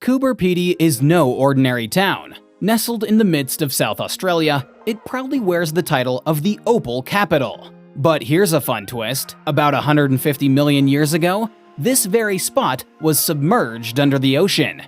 Coober Pedy is no ordinary town. Nestled in the midst of South Australia, it proudly wears the title of the Opal capital. But here's a fun twist. About 150 million years ago, this very spot was submerged under the ocean.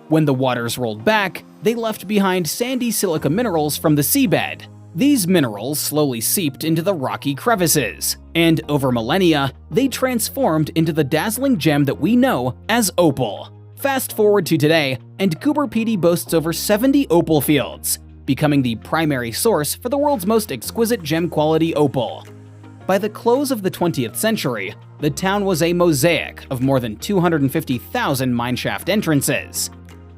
When the waters rolled back, they left behind sandy silica minerals from the seabed. These minerals slowly seeped into the rocky crevices, and over millennia, they transformed into the dazzling gem that we know as opal. Fast forward to today, and Coober Pedy boasts over 70 opal fields, becoming the primary source for the world's most exquisite gem-quality opal. By the close of the 20th century, the town was a mosaic of more than 250,000 mineshaft entrances.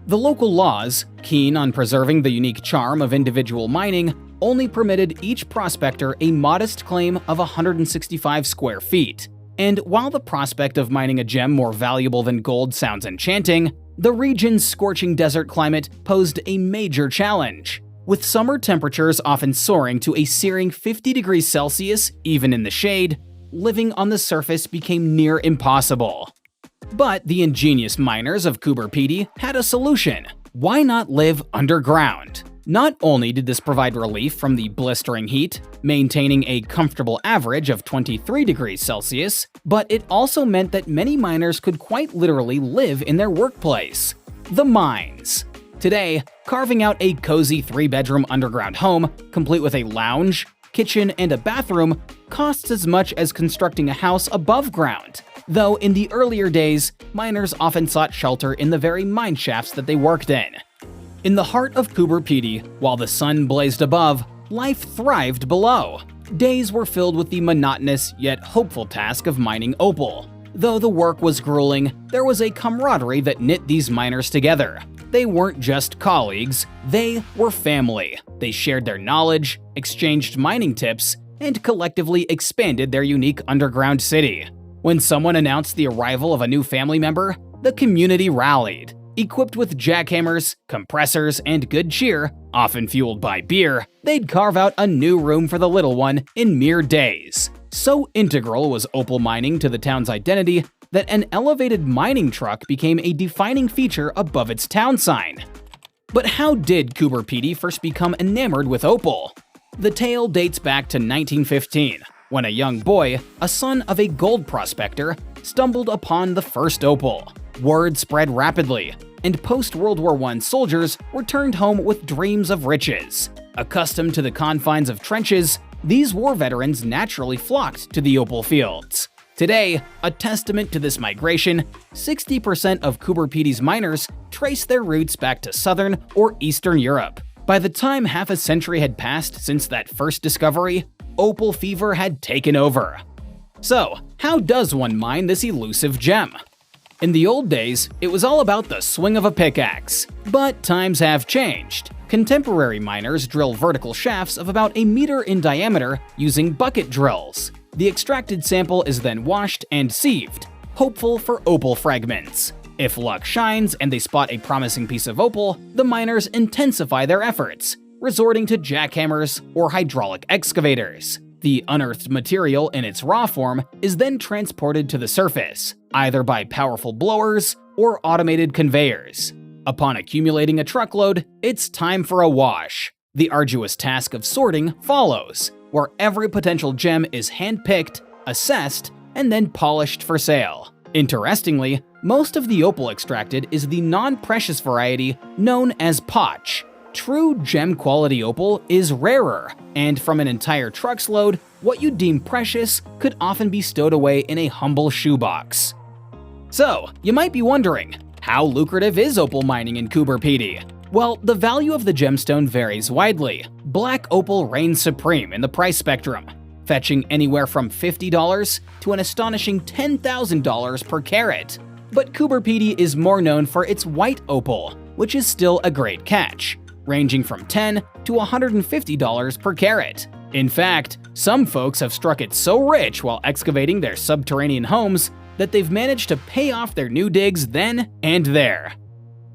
The local laws, keen on preserving the unique charm of individual mining, only permitted each prospector a modest claim of 165 square feet. And while the prospect of mining a gem more valuable than gold sounds enchanting, the region's scorching desert climate posed a major challenge. With summer temperatures often soaring to a searing 50 degrees Celsius even in the shade, living on the surface became near impossible. But the ingenious miners of Coober Pedy had a solution. Why not live underground? Not only did this provide relief from the blistering heat, maintaining a comfortable average of 23 degrees Celsius, but it also meant that many miners could quite literally live in their workplace. The mines. Today, carving out a cozy 3-bedroom underground home, complete with a lounge, kitchen, and a bathroom, costs as much as constructing a house above ground. Though in the earlier days, miners often sought shelter in the very mine shafts that they worked in. In the heart of Coober Pedy, while the sun blazed above, life thrived below. Days were filled with the monotonous yet hopeful task of mining opal. Though the work was grueling, there was a camaraderie that knit these miners together. They weren't just colleagues, they were family. They shared their knowledge, exchanged mining tips, and collectively expanded their unique underground city. When someone announced the arrival of a new family member, the community rallied. Equipped with jackhammers, compressors, and good cheer, often fueled by beer, they'd carve out a new room for the little one in mere days. So integral was opal mining to the town's identity that an elevated mining truck became a defining feature above its town sign. But how did Coober Pedy first become enamored with opal? The tale dates back to 1915, when a young boy, a son of a gold prospector, stumbled upon the first opal. Word spread rapidly, and post-World War I soldiers returned home with dreams of riches. Accustomed to the confines of trenches, these war veterans naturally flocked to the opal fields. Today, a testament to this migration, 60% of Coober Pedy's miners trace their roots back to Southern or Eastern Europe. By the time half a century had passed since that first discovery, opal fever had taken over. So, how does one mine this elusive gem? In the old days, it was all about the swing of a pickaxe. But times have changed. Contemporary miners drill vertical shafts of about a meter in diameter using bucket drills. The extracted sample is then washed and sieved, hopeful for opal fragments. If luck shines and they spot a promising piece of opal, the miners intensify their efforts, resorting to jackhammers or hydraulic excavators. The unearthed material in its raw form is then transported to the surface, either by powerful blowers or automated conveyors. Upon accumulating a truckload, it's time for a wash. The arduous task of sorting follows, where every potential gem is hand-picked, assessed, and then polished for sale. Interestingly, most of the opal extracted is the non-precious variety known as potch. True gem-quality opal is rarer, and from an entire truck's load, what you deem precious could often be stowed away in a humble shoebox. So, you might be wondering, how lucrative is opal mining in Coober Pedy? Well, the value of the gemstone varies widely. Black opal reigns supreme in the price spectrum, fetching anywhere from $50 to an astonishing $10,000 per carat. But Coober Pedy is more known for its white opal, which is still a great catch, ranging from $10 to $150 per carat. In fact, some folks have struck it so rich while excavating their subterranean homes that they've managed to pay off their new digs then and there.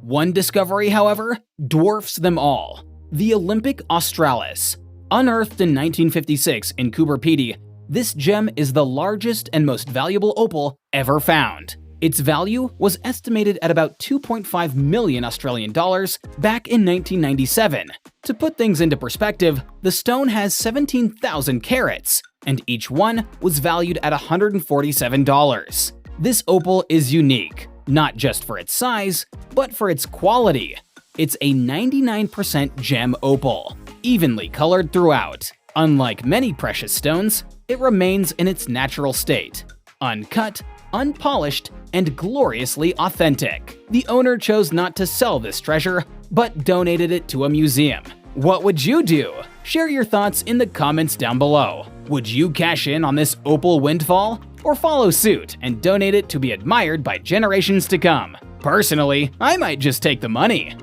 One discovery, however, dwarfs them all: the Olympic Australis. Unearthed in 1956 in Coober Pedy, this gem is the largest and most valuable opal ever found. Its value was estimated at about 2.5 million Australian dollars back in 1997. To put things into perspective, the stone has 17,000 carats, and each one was valued at $147. This opal is unique, not just for its size, but for its quality. It's a 99% gem opal, evenly colored throughout. Unlike many precious stones, it remains in its natural state, uncut, unpolished, and gloriously authentic. The owner chose not to sell this treasure, but donated it to a museum. What would you do? Share your thoughts in the comments down below. Would you cash in on this opal windfall? Or follow suit and donate it to be admired by generations to come? Personally, I might just take the money.